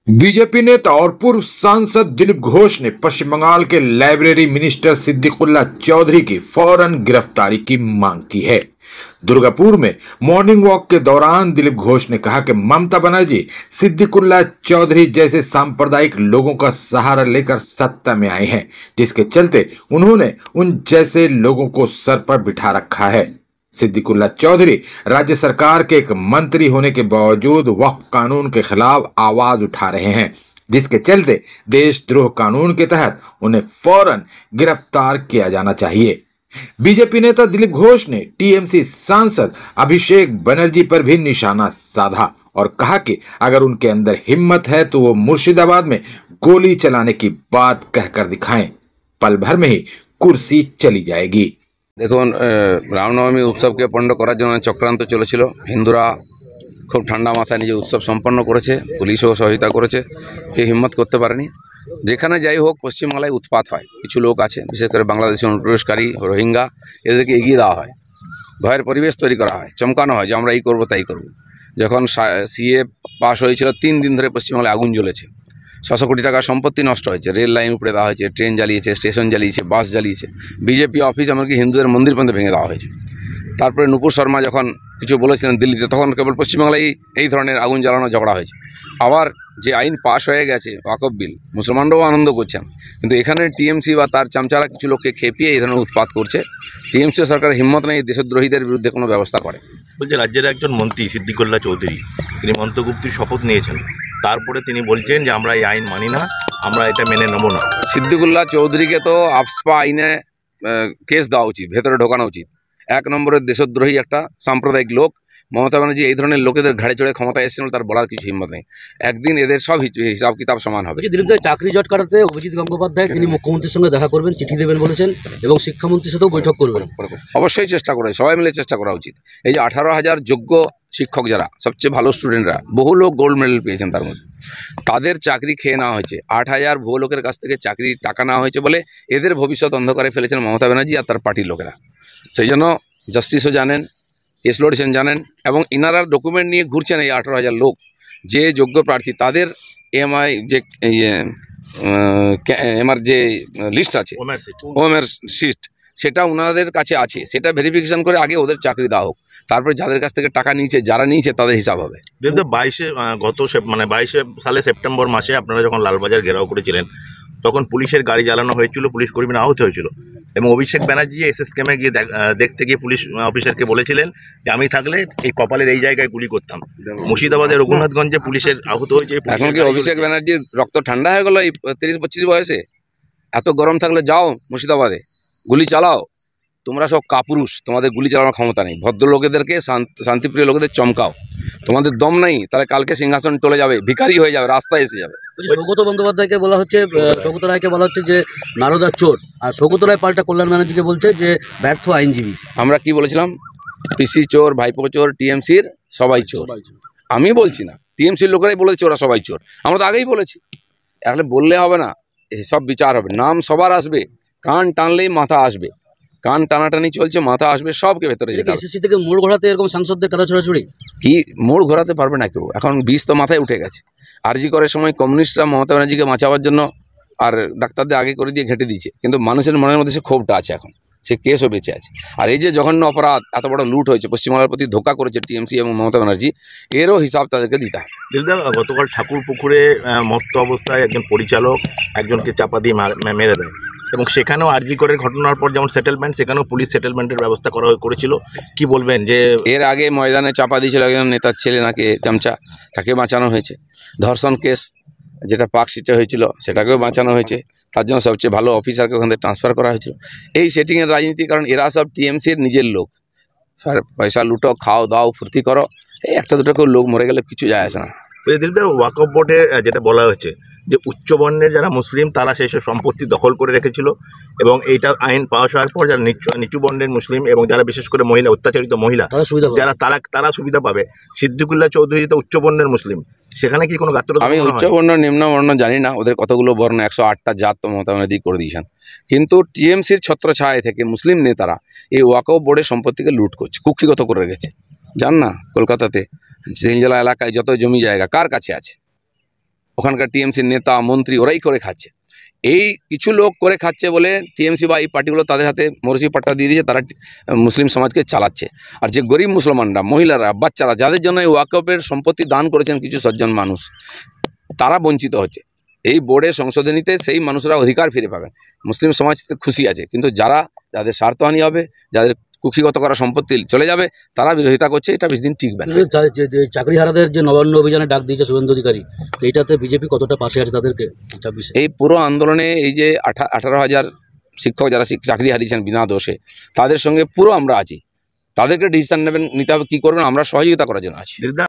BJP नेता और पूर्व सांसद दिलीप घोष ने पश्चिम बंगाल के लाइब्रेरी मिनिस्टर सिद्दीकुल्ला चौधरी की फौरन गिरफ्तारी की मांग की है। दुर्गापुर में मॉर्निंग वॉक के दौरान दिलीप घोष ने कहा कि ममता बनर्जी सिद्दीकुल्ला चौधरी जैसे सांप्रदायिक लोगों का सहारा लेकर सत्ता में आए हैं, जिसके चलते उन्होंने उन जैसे लोगों को सर पर बिठा रखा है। सिद्दीकुल्ला चौधरी राज्य सरकार के एक मंत्री होने के बावजूद वक्फ कानून के खिलाफ आवाज उठा रहे हैं, जिसके चलते देशद्रोह कानून के तहत उन्हें फौरन गिरफ्तार किया जाना चाहिए। बीजेपी नेता दिलीप घोष ने टीएमसी सांसद अभिषेक बनर्जी पर भी निशाना साधा और कहा कि अगर उनके अंदर हिम्मत है तो वो मुर्शिदाबाद में गोली चलाने की बात कहकर दिखाएं, पल भर में ही कुर्सी चली जाएगी। দেখুন রামনবমী উৎসবকে পণ্ড করার জন্য চক্রান্ত চলেছিল। হিন্দুরা খুব ঠান্ডা মাথায় নিজে উৎসব সম্পন্ন করেছে, পুলিশও সহায়তা করেছে, কেউ হিম্মত করতে পারেনি। যেখানে যাই হোক পশ্চিমবাংলায় উৎপাত হয়, কিছু লোক আছে বিশেষ করে বাংলাদেশি অনুপ্রবেশকারী রোহিঙ্গা, এদেরকে এগিয়ে দেওয়া হয়, ভয়ের পরিবেশ তৈরি করা হয়, চমকানো হয় যে আমরা এই করবো তাই করবো। যখন সিএ পাস হয়েছিল 3 দিন ধরে পশ্চিমবাংলায় আগুন জ্বলেছে, 600 কোটি টাকার সম্পত্তি নষ্ট হয়েছে, রেল লাইন উপড়ে দেওয়া হয়েছে, ট্রেন জ্বালিয়েছে, স্টেশন জ্বালিয়েছে, বাস জ্বালিয়েছে, বিজেপি অফিস এমনকি হিন্দুদের মন্দির পর্যন্ত ভেঙে দেওয়া হয়েছে। তারপরে নুপুর শর্মা যখন কিছু বলেছিলেন দিল্লিতে, তখন কেবল পশ্চিমবাংলায় এই ধরনের আগুন জ্বালানো ঝগড়া হয়েছে। আবার যে আইন পাস হয়ে গেছে ওয়াকফ বিল, মুসলমানরাও আনন্দ করছেন, কিন্তু এখানে টিএমসি বা তার চামচারা কিছু লোককে খেপিয়ে এই ধরনের উৎপাত করছে। টিএমসি সরকারের হিম্মত নেই দেশদ্রোহীদের বিরুদ্ধে কোনো ব্যবস্থা করে। বলছে রাজ্যের একজন মন্ত্রী সিদ্দিকুল্লা চৌধুরী, তিনি মন্ত্রগুপ্তির শপথ নিয়েছেন, তারপরে তিনি বলছেন যে আমরা এই আইন মানি না, আমরা এটা মেনে নেব না। সিদ্দিকুল্লা চৌধুরীকে তো আফস্পা আইনে কেস দেওয়া উচিত, ভেতরে ঢোকানো উচিত। 1 নম্বরের দেশদ্রোহী একটা সাম্প্রদায়িক লোক। মমতা ব্যানার্জি এই ধরনের লোকেদের ঘাড়ে চড়ে ক্ষমতায় এসেছিল, তার বলার কিছু হিম্মত নেই। একদিন এদের সব হিসাব কিতাব সমান হবে। দিলীপ দা চাকরি জট কাটাতে অভিজিৎ গঙ্গোপাধ্যায় তিনি মুখ্যমন্ত্রীর সঙ্গে দেখা করবেন, চিঠি দেবেন বলেছেন এবং শিক্ষামন্ত্রীর সাথেও বৈঠক করবেন। অবশ্যই চেষ্টা করে, সবাই মিলে চেষ্টা করা উচিত। এই যে 18,000 যোগ্য শিক্ষক, যারা সবচেয়ে ভালো স্টুডেন্টরা, বহু লোক গোল্ড মেডেল পেয়েছেন, তার মধ্যে তাদের চাকরি খেয়ে নেওয়া হয়েছে। 8,000 ভুয়ো লোকের কাছ থেকে চাকরি টাকা নেওয়া হয়েছে বলে এদের ভবিষ্যৎ অন্ধকারে ফেলেছেন মমতা ব্যানার্জি আর তার পার্টির লোকেরা। সেই জন্য জাস্টিসও জানেন, কেস লড়ছেন জানেন, এবং ইনারা ডকুমেন্ট নিয়ে ঘুরছেন। এই 18,000 লোক যে যোগ্য প্রার্থী, তাদের এমআই যে এমআর যে লিস্ট আছে, ওএমআর সিট, সেটা ওনাদের কাছে আছে, সেটা ভেরিফিকেশন করে আগে ওদের চাকরি দেওয়া হোক, তারপরে যাদের কাছ থেকে টাকা নিয়েছে, যারা নিয়েছে তাদের হিসাব হবে। 22 সালে সেপ্টেম্বর মাসে আপনারা যখন লালবাজার ঘেরাও করেছিলেন, তখন পুলিশের গাড়ি জ্বালানো হয়েছিল, পুলিশ কর্মীরা আহত হয়েছিল, এবং অভিষেক ব্যানার্জি এসএস ক্যাম্পে গিয়ে দেখতে গিয়ে পুলিশ অফিসারকে বলেছিলেন যে আমি থাকলে এই কপালের এই জায়গায় গুলি করতাম। মুর্শিদাবাদের রঘুনাথগঞ্জে পুলিশের আহত হয়েছে। এখন কি অভিষেক ব্যানার্জির রক্ত ঠান্ডা হয়ে গেল এই 30-25 বয়সে? এত গরম থাকলে যাও মুর্শিদাবাদে, গুলি চালাও। তোমরা সব কাপুরুষ, তোমাদের গুলি চালানোর ক্ষমতা নেই। ভদ্রলোকেদেরকে, শান্তিপ্রিয় লোকেদের চমকাও। তোমাদের দম নেই, তাহলে কালকে সিংহাসন চলে যাবে, ভিখারি হয়ে যাবে, রাস্তায় এসে যাবে। সৌগত বন্দ্যোপাধ্যায়কে বলা হচ্ছে, সৌগত রায়কে বলা হচ্ছে যে নারদার চোর, আর সৌগত রায় পাল্টা কল্যাণ ব্যানার্জিকে বলছে যে ব্যর্থ আইনজীবী। আমরা কি বলেছিলাম? পিসি চোর, ভাইপো চোর, টিএমসির সবাই চোর। আমি বলছি না, টিএমসির লোকেরাই বলেছে ওরা সবাই চোর। আমরা তো আগেই বলেছি, এখন বললে হবে না, এসব বিচার হবে। নাম সবার আসবে, কান টানলেই মাথা আসবে, কান টানাটানি চলছে, মাথা আসবে, সবকে ভেতরে যেতে হবে। এসএসসি থেকে মোড় ঘোরাতে এরকম সাংসদদের কাদা ছোড়াছুড়ি, কি মোড় ঘোরাতে পারবে না কেউ? এখন বিষ তো মাথায় উঠে গেছে। আরজি করার সময় কমিউনিস্টরা মমতা ব্যানার্জিকে বাঁচাবার জন্য আর ডাক্তারদের আগে করে দিয়ে ঘেঁটে দিয়েছে, কিন্তু মানুষের মনের মধ্যে সে ক্ষোভটা আছে, এখন সে কেসও বেঁচে আছে। আর এই যে জঘন্য অপরাধ, এত বড় লুট হয়েছে, পশ্চিমবাংলার প্রতি ধোঁকা করেছে টিএমসি এবং মমতা ব্যানার্জি, এরও হিসাব তাদেরকে দিতে হয়। দিলদা, গতকাল ঠাকুরপুকুরে মত্ত অবস্থায় একজন পরিচালক একজনকে চাপা দিয়ে মেরে দেয়, এবং সেখানেও আরজি করের ঘটনার পর যেমন সেটেলমেন্ট, সেখানেও পুলিশ সেটেলমেন্টের ব্যবস্থা করেছিল। কি বলবেন যে এর আগে ময়দানে চাপা দিয়েছিল একজন নেতার ছেলে, নাকি চামচা, তাকে বাঁচানো হয়েছে। ধর্ষণ কেস যেটা পার্কশিটে হয়েছিল, সেটাকেও বাঁচানো হয়েছে। তার জন্য সবচেয়ে ভালো অফিসারকে ওখান থেকে ট্রান্সফার করা হয়েছিল। এই সেটিংয়ের রাজনীতি, কারণ এরা সব টিএমসির নিজের লোক। পয়সা লুটো, খাও দাও, ফুর্তি করো, এই একটা দুটো কেউ লোক মরে গেলে কিছু যায় আসে না। দিলদা, ওয়াকফ বোর্ডে যেটা বলা হয়েছে যে উচ্চবর্ণের যারা মুসলিম তারা সেই সব সম্পত্তি দখল করে রেখেছিল, এবং এইটা আইন পাস হওয়ার পর যারা নিচু বর্ণের মুসলিম এবং যারা বিশেষ করে মহিলা, অত্যাচারিত মহিলা যারা, তারা সুবিধা পাবে। সিদ্দিকুল্লা চৌধুরী তো উচ্চবর্ণের মুসলিম, সেখানে কি কোনো গাত্র? আমি উচ্চবর্ণ নিম্নবর্ণ জানি না, ওদের কতগুলো বর্ণ, 108টা জাত তো মমতা ব্যানার্জি করে দিয়েছেন, কিন্তু টিএমসির ছত্রছায়া থেকে মুসলিম নেতারা এই ওয়াকফ বোর্ডের সম্পত্তিকে লুট করছে, কুক্ষিগত করে রেখেছে। জান না, কলকাতাতে 3 জেলা এলাকায় যত জমি জায়গা কার কাছে আছে? ওখানকার টিএমসির নেতা মন্ত্রী ওরাই করে খাচ্ছে। এই কিছু লোক করে খাচ্ছে বলে টিএমসি বা এই পার্টিগুলো তাদের হাতে মরসি পাট্টা দিয়ে দিয়েছে, তারা মুসলিম সমাজকে চালাচ্ছে। আর যে গরিব মুসলমানরা, মহিলারা, বাচ্চারা, যাদের জন্য এই ওয়াকফের সম্পত্তি দান করেছেন কিছু সজ্জন মানুষ, তারা বঞ্চিত হচ্ছে। এই বোর্ডে সংশোধনীতে সেই মানুষরা অধিকার ফিরে পাবেন। মুসলিম সমাজ খুশি আছে, কিন্তু যাদের স্বার্থহানি হবে, যাদের কুক্ষিগত করা সম্পত্তি চলে যাবে, তারা বিরোধিতা করছে। এটা বেশি দিন টিকবে না। চাকরিহারাদের যে নবান্ন অভিযানে ডাক দিয়েছে শুভেন্দু অধিকারী, তো এইটাতে বিজেপি কতটা পাশে আছে তাদেরকে 26-এ? এই পুরো আন্দোলনে এই যে 18,000 শিক্ষক যারা চাকরি হারিয়েছেন বিনা দোষে, তাদের সঙ্গে পুরো আমরা আছি। তাদেরকে ডিসিশন নিতে হবে, কী করবেন, আমরা সহযোগিতা করার জন্য আছি।